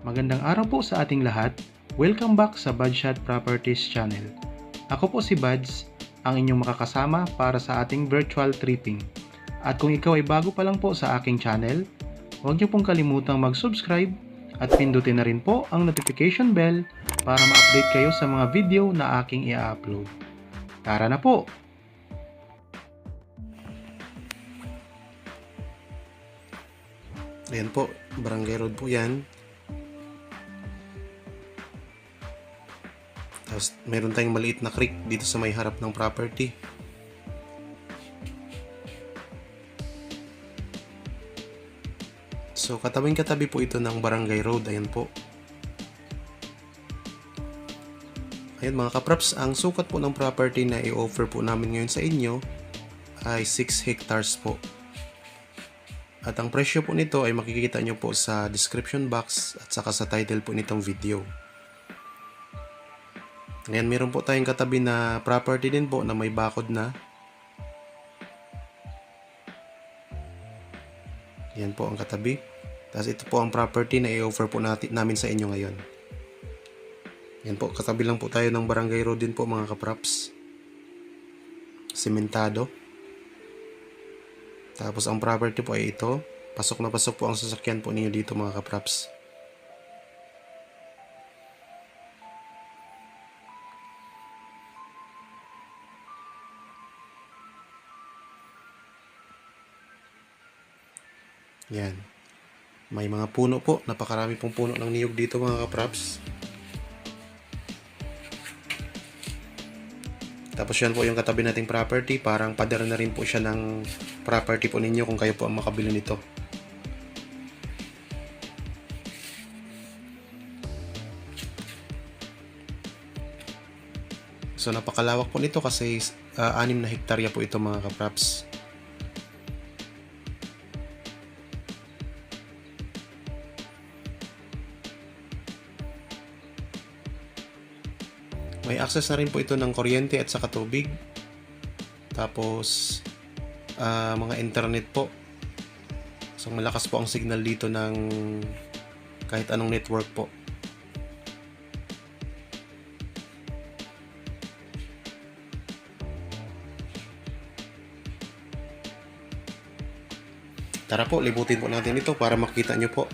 Magandang araw po sa ating lahat. Welcome back sa Budshot Properties channel. Ako po si Buds, ang inyong makakasama para sa ating virtual tripping. At kung ikaw ay bago pa lang po sa aking channel, huwag niyo pong kalimutang mag-subscribe at pindutin na rin po ang notification bell para ma-update kayo sa mga video na aking i-upload. Tara na po! Ayan po, Barangay Road po yan. Tapos meron tayong maliit na creek dito sa may harap ng property. So katabing-katabi po ito ng Barangay Road. Ayan po. Ayan mga kapraps, ang sukat po ng property na i-offer po namin ngayon sa inyo ay 6 hectares po. At ang presyo po nito ay makikita nyo po sa description box at saka sa title po nitong video. Ngayon meron po tayong katabi na property din po na may bakod na. Yan po ang katabi. Tapos ito po ang property na i-offer po namin sa inyo ngayon. Yan po, katabi lang po tayo ng Barangay Road din po mga kapraps. Sementado. Tapos ang property po ay ito. Pasok na pasok po ang sasakyan po ninyo dito mga kapraps. Yan. May mga puno po. Napakarami pong puno ng niyog dito mga kapraps. Tapos yan po yung katabi nating property. Parang pader na rin po siya ng property po ninyo kung kayo po ang makabili nito. So napakalawak po nito kasi 6 na hektarya po ito mga kapraps. May access na rin po ito ng kuryente at saka tubig. Tapos mga internet po. So malakas po ang signal dito ng kahit anong network po. Tara po, libutin po natin ito para makita nyo po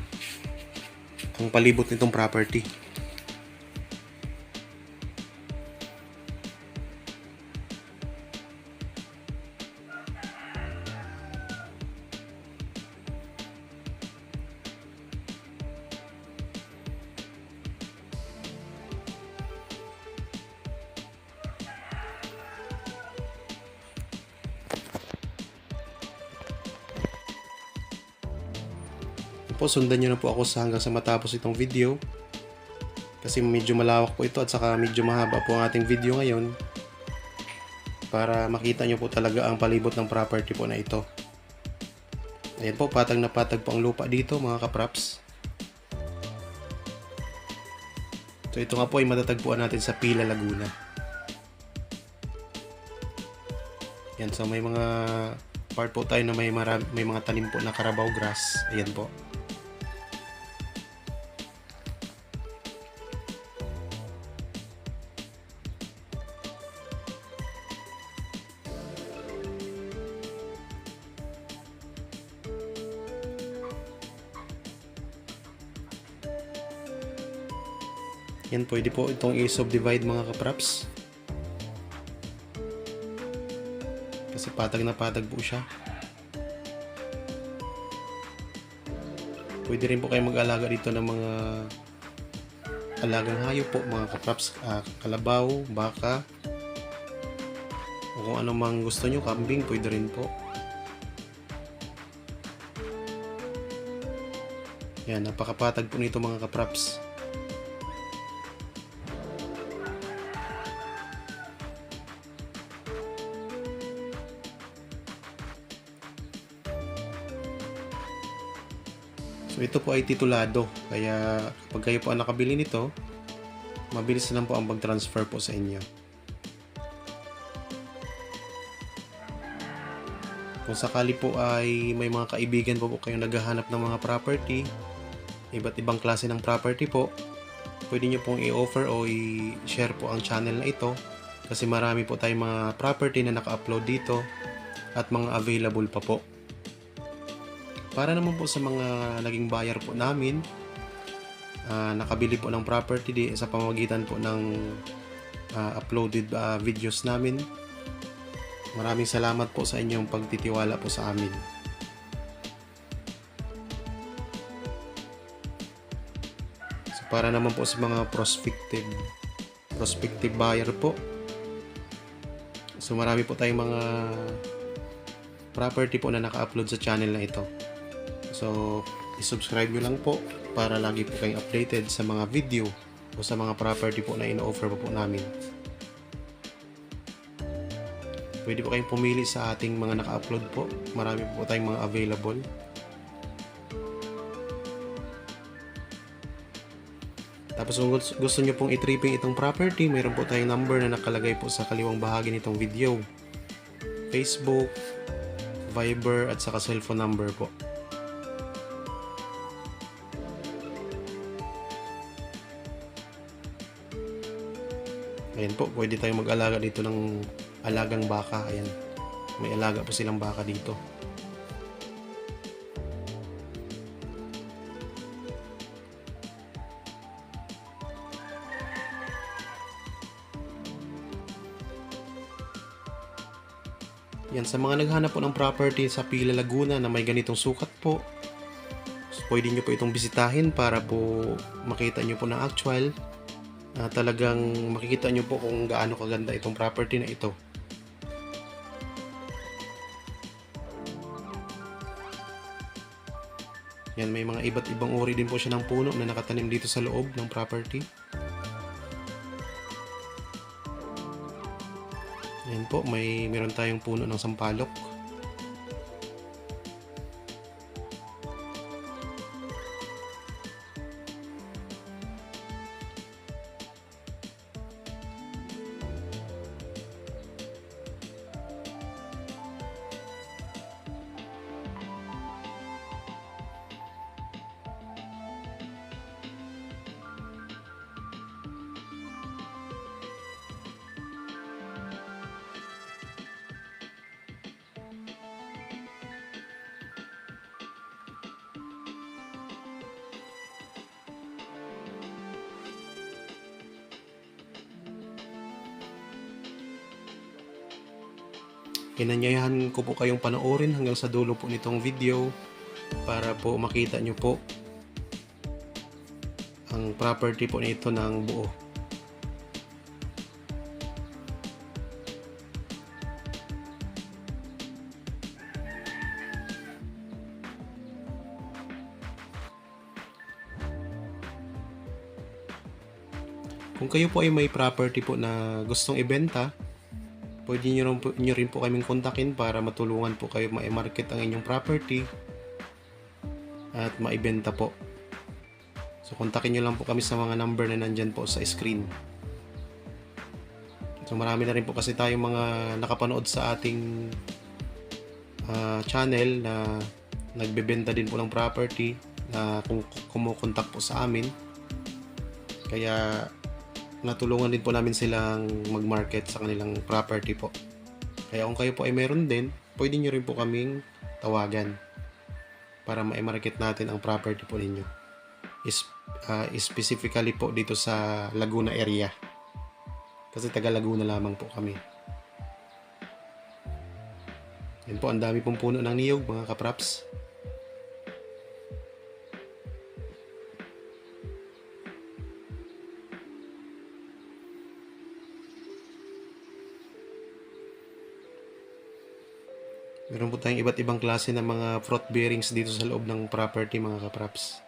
ang palibot nitong property. Po, sundan nyo na po ako hanggang sa matapos itong video kasi medyo malawak po ito at saka medyo mahaba po ang ating video ngayon para makita nyo po talaga ang palibot ng property po na ito. Ayan po, patag na patag po ang lupa dito mga kapraps. So ito nga po ay matatagpuan natin sa Pila, Laguna. Yan, so may mga part po tayo na may mga tanim po na Carabao grass. Ayan po. Yan, pwede po itong i-subdivide mga kapraps. Kasi patag na patag po siya. Pwede rin po kayo mag-alaga dito ng mga alagang hayop po mga kapraps. Kalabaw, baka, o kung ano mang gusto nyo, kambing, pwede rin po. Yan, napakapatag po nito mga kapraps. So ito po ay titulado, kaya kapag kayo po ang nakabili nito, mabilis na lang po ang pag-transfer po sa inyo. Kung sakali po ay may mga kaibigan po kayong naghahanap ng mga property, iba't ibang klase ng property po, pwede nyo pong i-offer o i-share po ang channel na ito kasi marami po tayong mga property na naka-upload dito at mga available pa po. Para naman po sa mga naging buyer po namin, nakabili po ng property sa pamamagitan po ng uploaded videos namin, maraming salamat po sa inyong pagtitiwala po sa amin. So para naman po sa mga prospective buyer po, so marami po tayong mga property po na naka-upload sa channel na ito. So i-subscribe nyo lang po para lagi po kayong updated sa mga video o sa mga property po na ino-offer po namin. Pwede po kayong pumili sa ating mga naka-upload po. Marami po tayong mga available. Tapos kung gusto nyo pong i-tripping itong property, mayroon po tayong number na nakalagay po sa kaliwang bahagi nitong video. Facebook, Viber, at saka cellphone number po. Ayan po, pwede tayong mag-alaga dito ng alagang baka. Ayan, may alaga po silang baka dito. Yan, sa mga naghanap po ng property sa Pila, Laguna na may ganitong sukat po, so, pwede nyo po itong bisitahin para po makita nyo po na actual. Talagang makikita nyo po kung gaano kaganda itong property na ito. Yan, may mga iba't ibang uri din po siya ng puno na nakatanim dito sa loob ng property. Yan po, meron tayong puno ng sampalok. Inanyayahan ko po kayong panoorin hanggang sa dulo po nitong video para po makita nyo po ang property po nito ng buo. Kung kayo po ay may property po na gustong ibenta, pwede nyo rin po kaming kontakin para matulungan po kayo ma-market ang inyong property at maibenta po. So kontakin nyo lang po kami sa mga number na nandyan po sa screen. So marami na rin po kasi tayong mga nakapanood sa ating channel na nagbebenta din po ng property na kumukontak po sa amin. Kaya natulungan din po namin silang mag-market sa kanilang property po. Kaya kung kayo po ay meron din, pwede nyo rin po kaming tawagan para ma-market natin ang property po ninyo. Specifically po dito sa Laguna area. Kasi taga Laguna lamang po kami. Yan po, ang dami pong puno ng niyog mga kapraps. Meron po tayong iba't ibang klase ng mga fruit bearings dito sa loob ng property mga kapraps.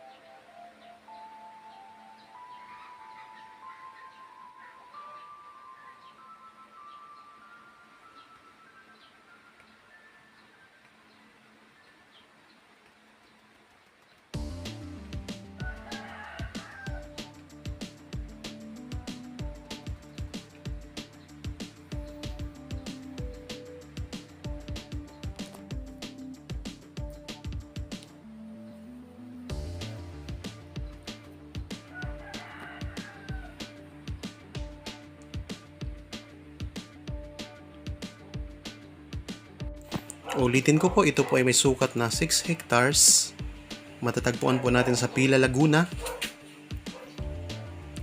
Ulitin ko po, ito po ay may sukat na 6 hectares. Matatagpuan po natin sa Pila, Laguna.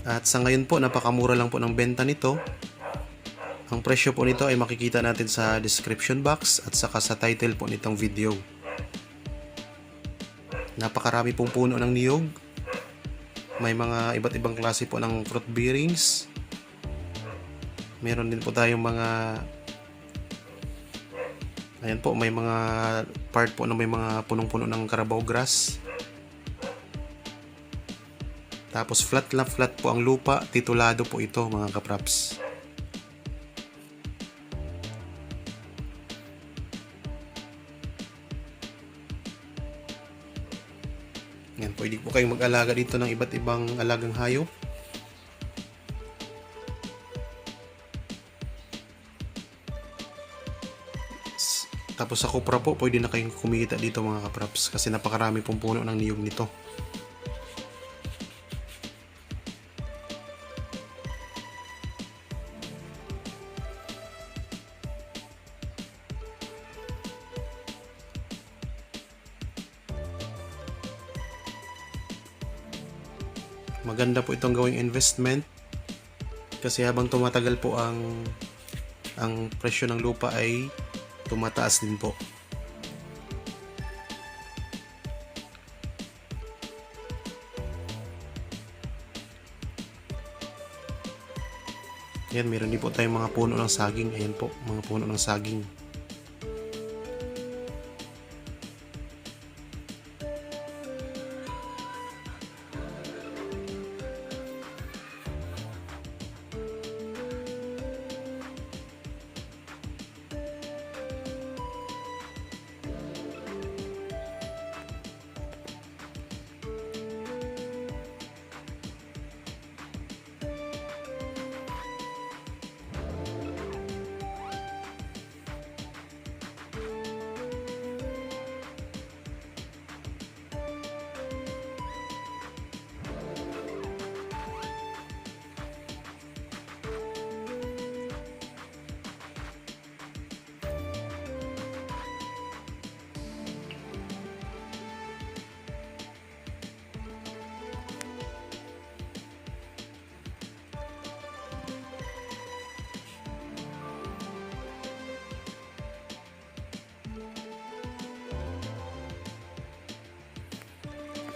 At sa ngayon po, napakamura lang po ng benta nito. Ang presyo po nito ay makikita natin sa description box at saka sa title po nitong video. Napakarami pong puno ng niyog. May mga iba't ibang klase po ng fruit bearings. Meron din po tayong mga, ayan po, may mga part po na may mga punong-puno ng Carabao grass. Tapos flat na flat po ang lupa, titulado po ito mga kapraps. Yan, pwede po kayong mag-alaga dito ng iba't ibang alagang hayop. Tapos sa kopra po, pwede na kayong kumita dito mga kapraps kasi napakarami pong puno ng niyog nito. Maganda po itong gawing investment kasi habang tumatagal po ang presyo ng lupa ay tumataas din po. Ayan, meron din po tayong mga puno ng saging. Ayan po, mga puno ng saging.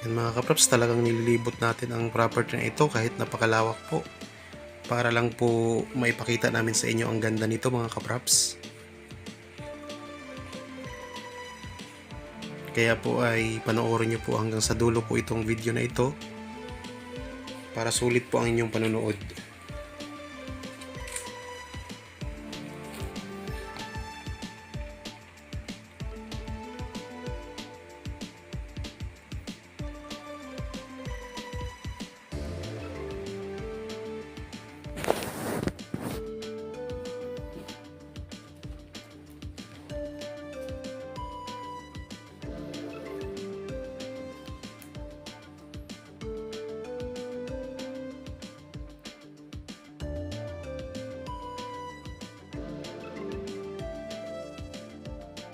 Yan mga kapraps, talagang nililibot natin ang property na ito kahit napakalawak po. Para lang po maipakita namin sa inyo ang ganda nito mga kapraps. Kaya po ay panoorin nyo po hanggang sa dulo po itong video na ito para sulit po ang inyong panonood.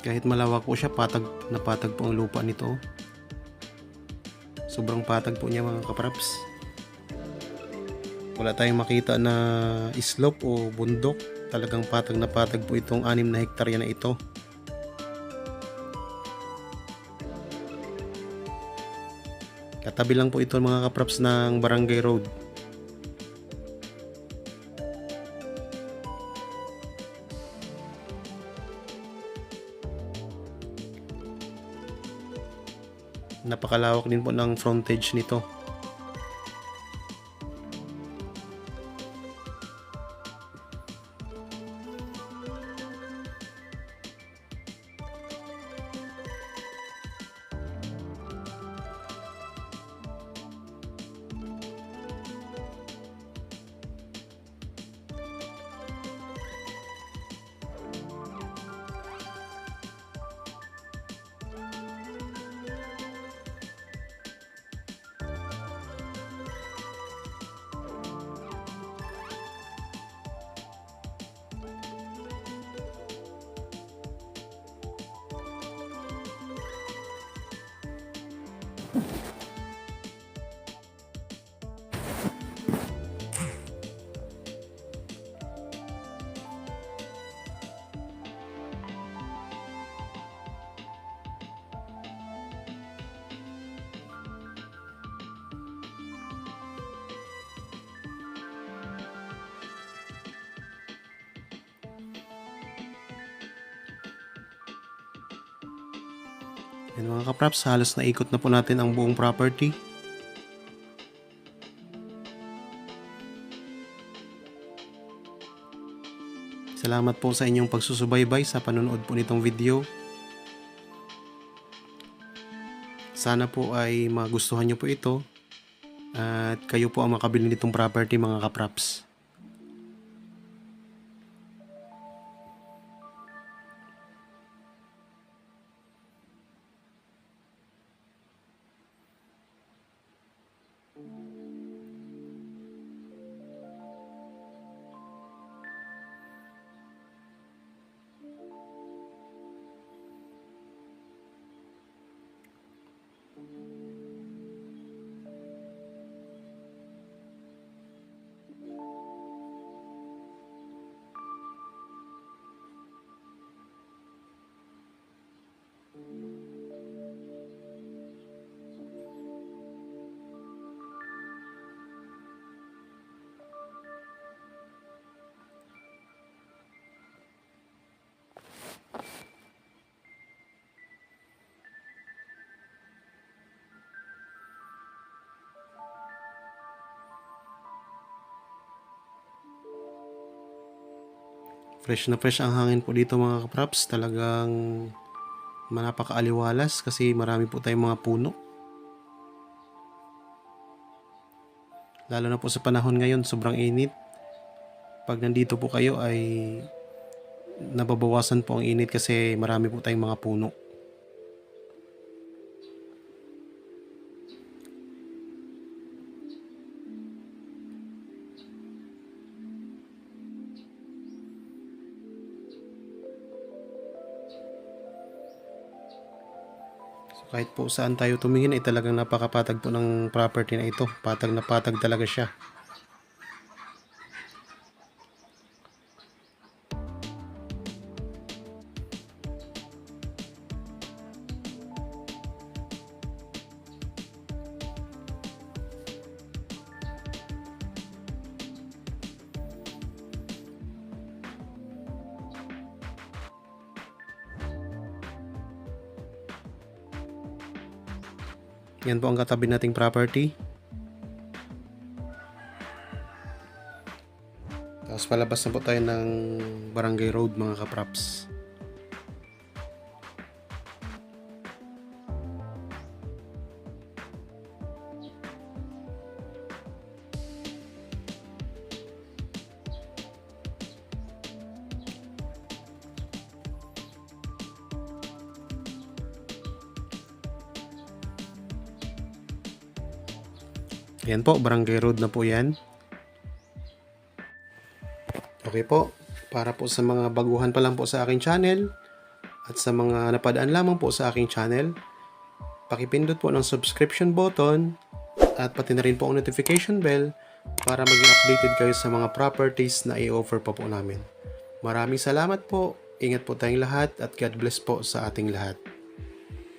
Kahit malawak po siya, patag na patag po ang lupa nito. Sobrang patag po niya mga kapraps. Wala tayong makita na slope o bundok. Talagang patag na patag po itong 6 na hektarya na ito. Katabi lang po ito mga kapraps ng Barangay Road. Napakalawak din po ng frontage nito. Yan mga kapraps, halos naikot na po natin ang buong property. Salamat po sa inyong pagsusubaybay sa panonood po nitong video. Sana po ay magustuhan nyo po ito at kayo po ang makabili nitong property mga kapraps. Fresh na fresh ang hangin po dito mga kapraps. Talagang napakaaliwalas kasi marami po tayong mga puno. Lalo na po sa panahon ngayon, sobrang init. Pag nandito po kayo ay nababawasan po ang init kasi marami po tayong mga puno. Kahit po saan tayo tumingin ay talagang napakapatag po ng property na ito. Patag na patag talaga siya. Yan po ang katabi nating property. Tapos palabas na po tayo ng Barangay Road mga kapraps. Yan po, Barangay Road na po yan. Okay po, para po sa mga baguhan pa lang po sa aking channel at sa mga napadaan lamang po sa aking channel, pakipindot po ng subscription button at pati na rin po ang notification bell para maging updated kayo sa mga properties na i-offer pa po namin. Maraming salamat po, ingat po tayong lahat at God bless po sa ating lahat.